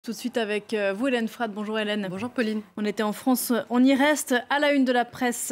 Tout de suite avec vous, Hélène Frade. Bonjour Hélène. Bonjour Pauline. On était en France, on y reste. À la une de la presse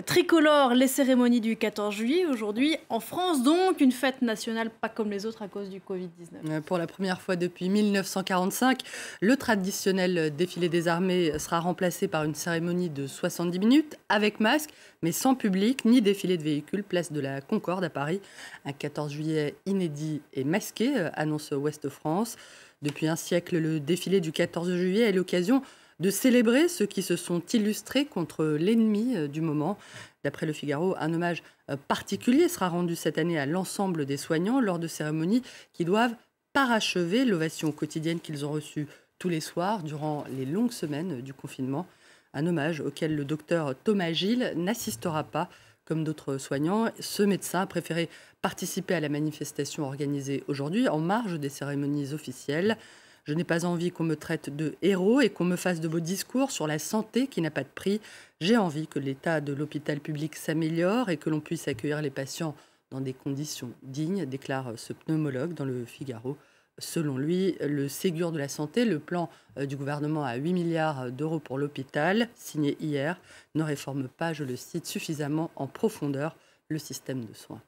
tricolore, les cérémonies du 14 juillet. Aujourd'hui, en France, donc, une fête nationale pas comme les autres à cause du Covid-19. Pour la première fois depuis 1945, le traditionnel défilé des armées sera remplacé par une cérémonie de 70 minutes avec masque, mais sans public ni défilé de véhicules. Place de la Concorde à Paris. Un 14 juillet inédit et masqué, annonce Ouest France. Depuis un siècle, le défilé du 14 juillet est l'occasion de célébrer ceux qui se sont illustrés contre l'ennemi du moment. D'après Le Figaro, un hommage particulier sera rendu cette année à l'ensemble des soignants lors de cérémonies qui doivent parachever l'ovation quotidienne qu'ils ont reçue tous les soirs durant les longues semaines du confinement. Un hommage auquel le docteur Thomas Gilles n'assistera pas. Comme d'autres soignants, ce médecin a préféré participer à la manifestation organisée aujourd'hui en marge des cérémonies officielles. Je n'ai pas envie qu'on me traite de héros et qu'on me fasse de beaux discours sur la santé qui n'a pas de prix. J'ai envie que l'état de l'hôpital public s'améliore et que l'on puisse accueillir les patients dans des conditions dignes, déclare ce pneumologue dans le Figaro. Selon lui, le Ségur de la santé, le plan du gouvernement à 8 milliards d'euros pour l'hôpital, signé hier, ne réforme pas, je le cite, suffisamment en profondeur le système de soins.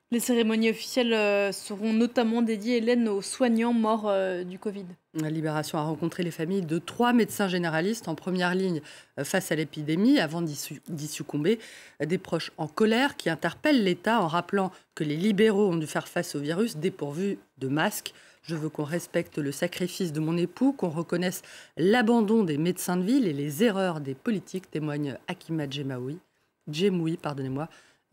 Les cérémonies officielles seront notamment dédiées, Hélène, aux soignants morts du Covid. La Libération a rencontré les familles de 3 médecins généralistes en première ligne face à l'épidémie avant d'y succomber. Des proches en colère qui interpellent l'État en rappelant que les libéraux ont dû faire face au virus dépourvus de masques. Je veux qu'on respecte le sacrifice de mon époux, qu'on reconnaisse l'abandon des médecins de ville et les erreurs des politiques, témoigne Hakima Djemoui,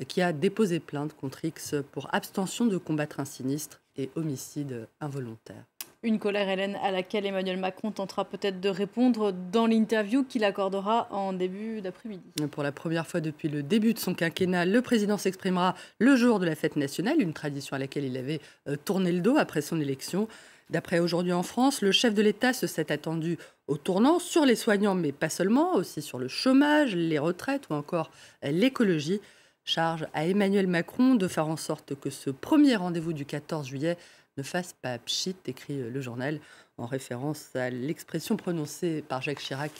qui a déposé plainte contre X pour abstention de combattre un sinistre et homicide involontaire. Une colère, Hélène, à laquelle Emmanuel Macron tentera peut-être de répondre dans l'interview qu'il accordera en début d'après-midi. Pour la première fois depuis le début de son quinquennat, le président s'exprimera le jour de la fête nationale, une tradition à laquelle il avait tourné le dos après son élection. D'après Aujourd'hui en France, le chef de l'État se s'est attendu au tournant sur les soignants, mais pas seulement, aussi sur le chômage, les retraites ou encore l'écologie. Charge à Emmanuel Macron de faire en sorte que ce premier rendez-vous du 14 juillet ne fasse pas pchit, écrit le journal, en référence à l'expression prononcée par Jacques Chirac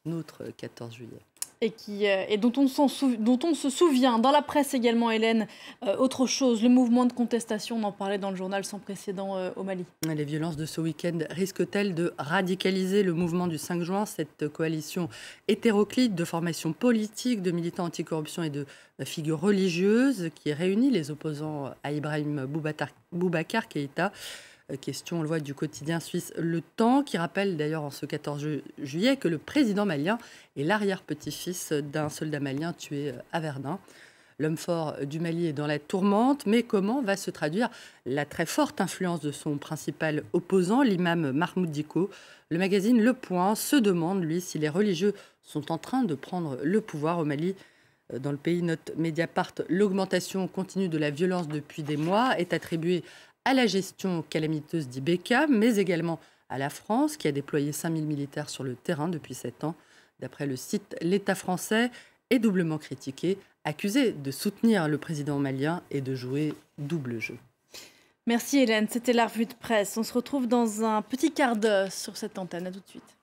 un autre 14 juillet. Et dont on se souvient dans la presse également, Hélène. Autre chose, le mouvement de contestation, on en parlait dans le journal sans précédent au Mali. Les violences de ce week-end risquent-elles de radicaliser le mouvement du 5 juin, cette coalition hétéroclite de formations politiques, de militants anticorruption et de figures religieuses qui réunit les opposants à Ibrahim Boubacar Keïta? Question, on le voit, du quotidien suisse Le Temps, qui rappelle d'ailleurs en ce 14 juillet que le président malien est l'arrière-petit-fils d'un soldat malien tué à Verdun. L'homme fort du Mali est dans la tourmente, mais comment va se traduire la très forte influence de son principal opposant, l'imam Mahmoud Dicko? Le magazine Le Point se demande, lui, si les religieux sont en train de prendre le pouvoir au Mali. Dans le pays, note Mediapart, l'augmentation continue de la violence depuis des mois est attribuée à la gestion calamiteuse d'Ibeka, mais également à la France, qui a déployé 5000 militaires sur le terrain depuis 7 ans. D'après le site, l'État français est doublement critiqué, accusé de soutenir le président malien et de jouer double jeu. Merci Hélène, c'était la revue de presse. On se retrouve dans un petit quart d'heure sur cette antenne. À tout de suite.